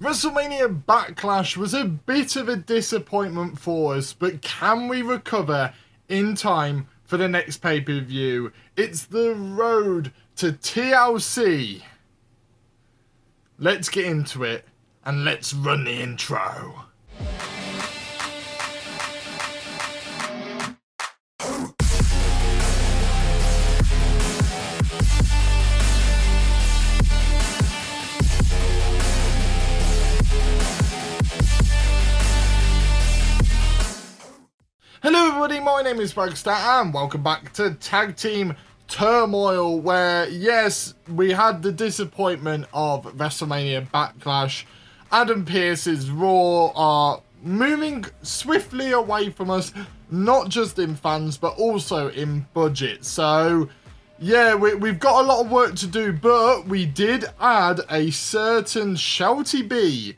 WrestleMania Backlash was a bit of a disappointment for us, but can we recover in time for the next pay-per-view? It's the road to TLC. Let's get into it, and let's run the intro. Hello everybody, my name is Bragster and welcome back to Tag Team Turmoil, where yes, we had the disappointment of WrestleMania Backlash. Adam Pearce's Raw are moving swiftly away from us, not just in fans but also in budget. So yeah, we've got a lot of work to do, but we did add a certain Shelty B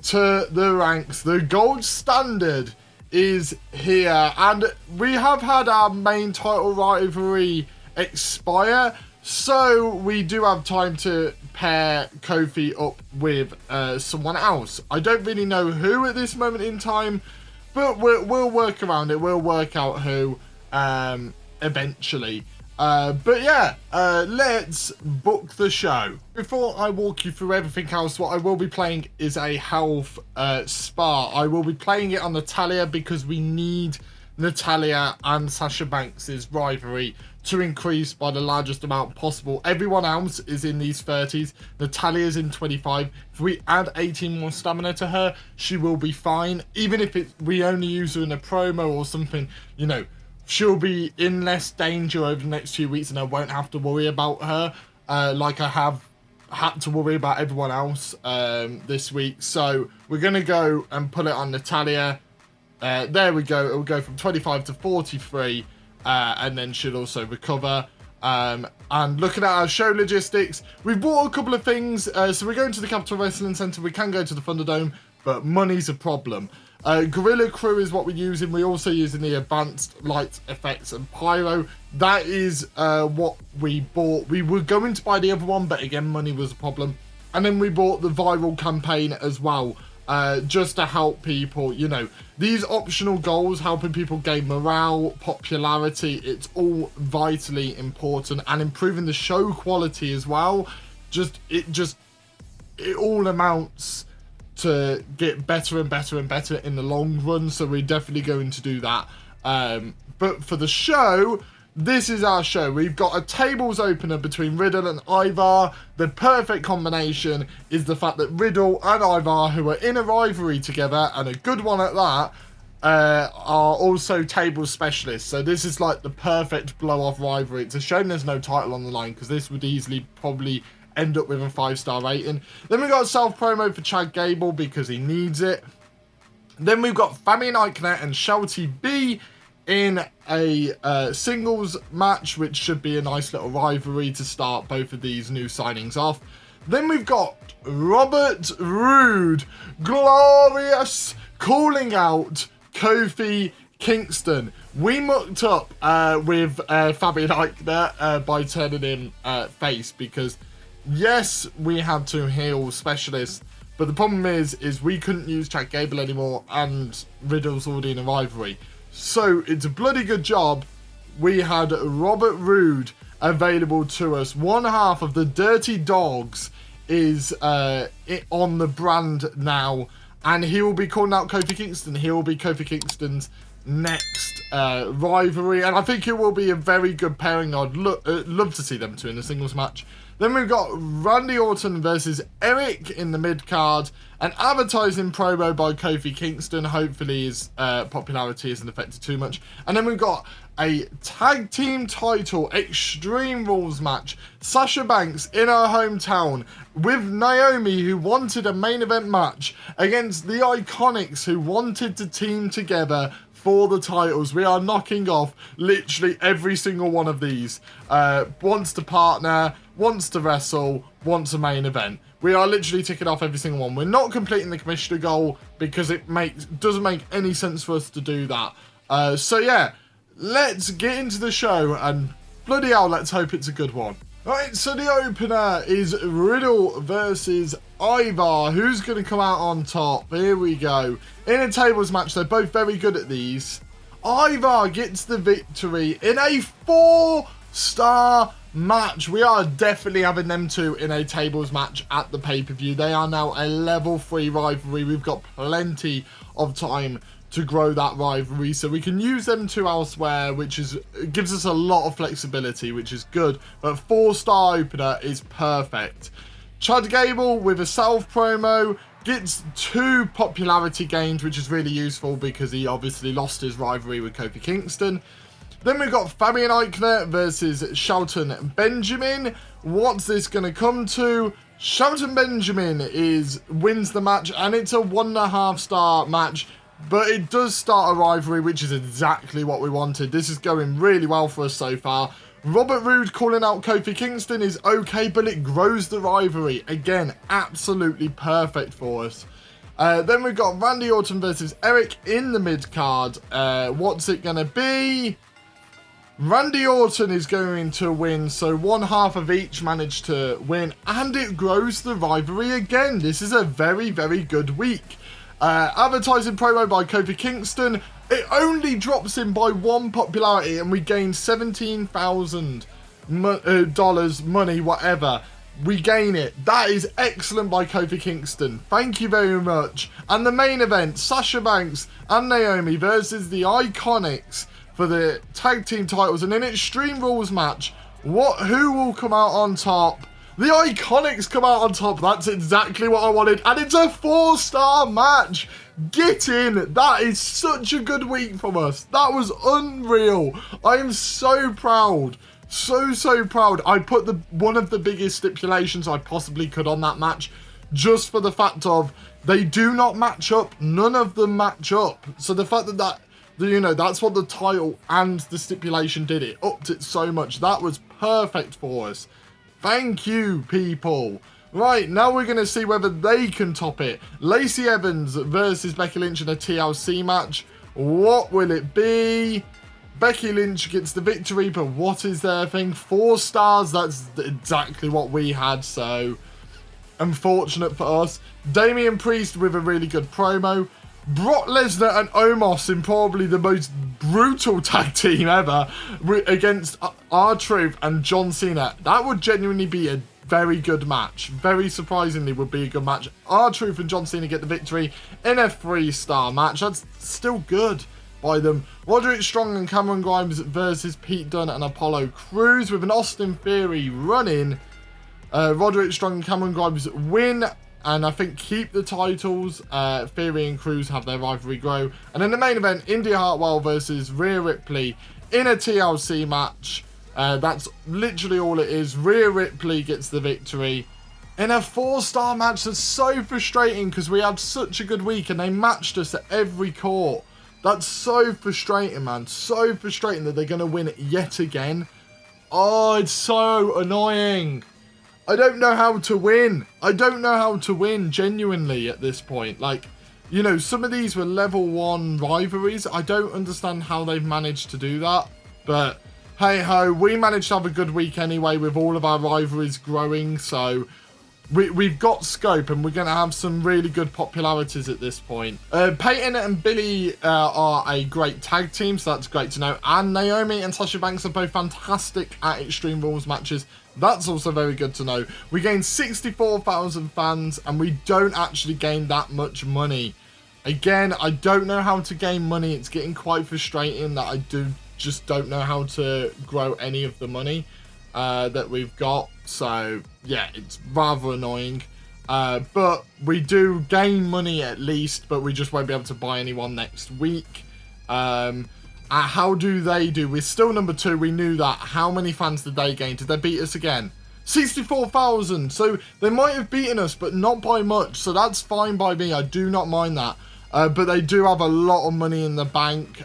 to the ranks. The gold standard is here, and we have had our main title rivalry expire, so we do have time to pair Kofi up with someone else. I don't really know who at this moment in time, but we'll work around it. We'll work out who eventually. But yeah, let's book the show. Before I walk you through everything else, what I will be playing is a health spa. I will be playing it on Natalya because we need Natalya and Sasha Banks' rivalry to increase by the largest amount possible. Everyone else is in these 30s. Natalya's in 25. If we add 18 more stamina to her, she will be fine. Even if we only use her in a promo or something, you know, she'll be in less danger over the next few weeks, and I won't have to worry about her like I have had to worry about everyone else this week. So we're going to go and put it on Natalya. There we go. It will go from 25 to 43, and then she'll also recover. And looking at our show logistics, we've bought a couple of things. So we're going to the Capital Wrestling Centre. We can go to the Thunderdome, but money's a problem. Gorilla Crew is what we're using. We're also using the advanced light effects and pyro. That is what we bought. We were going to buy the other one, but again, money was a problem. And then we bought the viral campaign as well, just to help people, you know, these optional goals, helping people gain morale, popularity. It's all vitally important, and improving the show quality as well. It all amounts to get better and better and better in the long run, so we're definitely going to do that. But for the show, this is our show. We've got a tables opener between Riddle and Ivar. The perfect combination is the fact that Riddle and Ivar, who are in a rivalry together, and a good one at that, are also table specialists. So this is like the perfect blow-off rivalry. It's a shame there's no title on the line, because this would easily probably end up with a 5-star rating. Then we've got self-promo for Chad Gable because he needs it. Then we've got Fabian Eichner and Shelty B in a singles match, which should be a nice little rivalry to start both of these new signings off. Then we've got Robert Roode, glorious, calling out Kofi Kingston. We mucked up with Fabian Eichner by turning him face, because yes, we had two heel specialists, but the problem is we couldn't use Chad Gable anymore, and Riddle's already in a rivalry. So it's a bloody good job we had Robert Roode available to us. One half of the Dirty Dogs is on the brand now, and he will be calling out Kofi Kingston. He will be Kofi Kingston's next rivalry, and I think it will be a very good pairing. I'd love to see them two in a singles match. Then we've got Randy Orton versus Eric in the mid-card. An advertising promo by Kofi Kingston. Hopefully his popularity isn't affected too much. And then we've got a tag team title Extreme Rules match. Sasha Banks in her hometown with Naomi, who wanted a main event match, against the Iconics, who wanted to team together for the titles. We are knocking off literally every single one of these. Wants to partner, wants to wrestle, wants a main event. We are literally ticking off every single one. We're not completing the commissioner goal because it doesn't make any sense for us to do that. So yeah, let's get into the show, and bloody hell, let's hope it's a good one. Right, so the opener is Riddle versus Ivar. Who's going to come out on top? Here we go. In a tables match, they're both very good at these. Ivar gets the victory in a 4-star match. We are definitely having them two in a tables match at the pay-per-view. They are now a level 3 rivalry. We've got plenty of time to grow that rivalry, so we can use them two elsewhere, which gives us a lot of flexibility, which is good. But 4-star opener is perfect. Chad Gable with a self promo gets 2 popularity gains, which is really useful because he obviously lost his rivalry with Kofi Kingston. Then we've got Fabian Eichner versus Shelton Benjamin. What's this going to come to? Shelton Benjamin wins the match, and it's a 1.5-star match. But it does start a rivalry, which is exactly what we wanted. This is going really well for us so far. Robert Roode calling out Kofi Kingston is okay, but it grows the rivalry. Again, absolutely perfect for us. Then we've got Randy Orton versus Eric in the mid-card. What's it going to be? Randy Orton is going to win, so 1/2 of each managed to win. And it grows the rivalry again. This is a very, very good week. Advertising promo by Kofi Kingston. It only drops him by 1 popularity, and we gain $17,000 money, whatever. We gain it. That is excellent by Kofi Kingston. Thank you very much. And the main event, Sasha Banks and Naomi versus the Iconics for the tag team titles in an Extreme Rules match. Who will come out on top? The Iconics come out on top. That's exactly what I wanted. And it's a 4-star match. Get in. That is such a good week from us. That was unreal. I am so proud. So proud. I put one of the biggest stipulations I possibly could on that match, just for the fact of they do not match up. None of them match up. So the fact that that's what the title and the stipulation did. It upped it so much. That was perfect for us. Thank you, people. Right, now we're going to see whether they can top it. Lacey Evans versus Becky Lynch in a TLC match. What will it be? Becky Lynch gets the victory, but what is their thing? 4 stars, that's exactly what we had, so unfortunate for us. Damian Priest with a really good promo. Brock Lesnar and Omos in probably the most brutal tag team ever against R-Truth and John Cena. That would genuinely be a very good match. Very surprisingly would be a good match. R-Truth and John Cena get the victory in a 3-star match. That's still good by them. Roderick Strong and Cameron Grimes versus Pete Dunne and Apollo Crews with an Austin Theory run-in. Roderick Strong and Cameron Grimes win and I think keep the titles. Theory and Crews have their rivalry grow. And in the main event, India Hartwell versus Rhea Ripley in a TLC match. That's literally all it is. Rhea Ripley gets the victory in a 4-star match. That's so frustrating because we had such a good week and they matched us at every court. That's so frustrating, man. So frustrating that they're going to win it yet again. Oh, it's so annoying. I don't know how to win. I don't know how to win, genuinely, at this point. Like, you know, some of these were level 1 rivalries. I don't understand how they've managed to do that. But, hey-ho, we managed to have a good week anyway with all of our rivalries growing. So, we've got scope and we're going to have some really good popularities at this point. Peyton and Billie are a great tag team, so that's great to know. And Naomi and Sasha Banks are both fantastic at Extreme Rules matches. That's also very good to know. We gained 64,000 fans and we don't actually gain that much money. Again, I don't know how to gain money. It's getting quite frustrating that I just don't know how to grow any of the money that we've got. So, yeah, it's rather annoying. But we do gain money at least, but we just won't be able to buy anyone next week. How do they do? We're still number 2. We knew that. How many fans did they gain? Did they beat us again? 64,000. So they might have beaten us, but not by much. So that's fine by me. I do not mind that. But they do have a lot of money in the bank,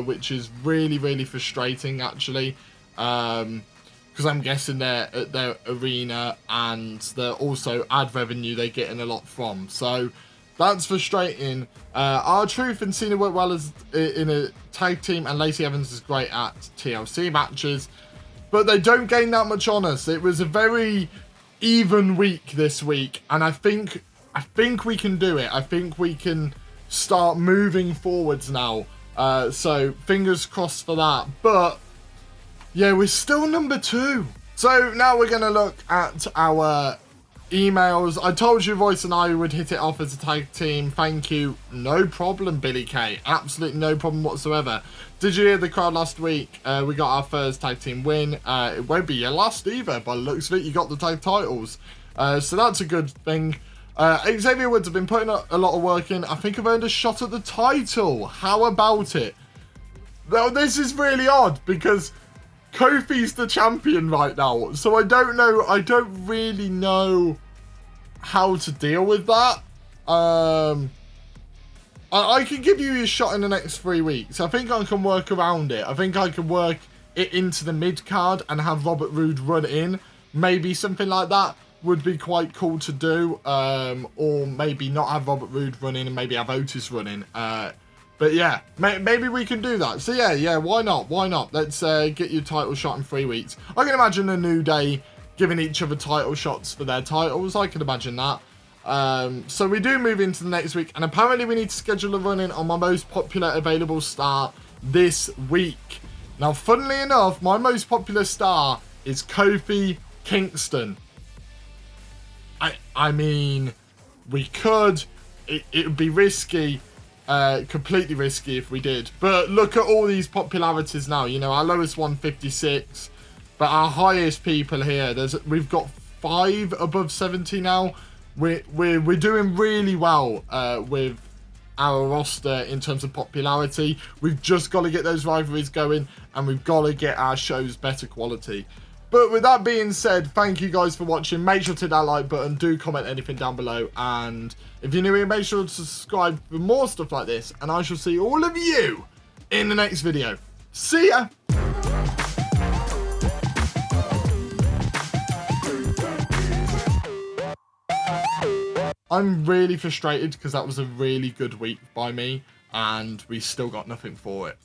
which is really, really frustrating, actually. Because I'm guessing they're at their arena and they're also ad revenue they're getting a lot from. So that's frustrating. R-Truth and Cena work well as in a tag team, and Lacey Evans is great at TLC matches. But they don't gain that much on us. It was a very even week this week, and I think we can do it. I think we can start moving forwards now. So fingers crossed for that. But yeah, we're still number 2. So now we're gonna look at our emails. I told you Royce and I would hit it off as a tag team. Thank you. No problem, Billie Kay. Absolutely no problem whatsoever. Did you hear the crowd last week? We got our first tag team win. It won't be your last either. By the looks of it, you got the tag titles. So that's a good thing. Xavier Woods have been putting a lot of work in. I think I've earned a shot at the title. How about it? Now, this is really odd because Kofi's the champion right now. So I don't know. I don't really know how to deal with that. I can give you a shot in the next 3 weeks. I think I can work around it. I think I can work it into the mid card and have Robert Roode run in. Maybe something like that would be quite cool to do. Or maybe not have Robert Roode run in and maybe have Otis run in. But yeah, maybe we can do that. So yeah, why not? Why not? Let's get your title shot in 3 weeks. I can imagine a New Day giving each other title shots for their titles. I can imagine that. So we do move into the next week, and apparently we need to schedule a run-in on my most popular available star this week. Now, funnily enough, my most popular star is Kofi Kingston. I mean, we could. It would be risky, completely risky if we did. But look at all these popularities now. You know, our lowest one, 56, but our highest people here, we've got 5 above 70 now. We're doing really well with our roster in terms of popularity. We've just got to get those rivalries going, and we've got to get our shows better quality. But with that being said, thank you guys for watching. Make sure to hit that like button. Do comment anything down below. And if you're new here, make sure to subscribe for more stuff like this. And I shall see all of you in the next video. See ya! I'm really frustrated because that was a really good week by me and we still got nothing for it.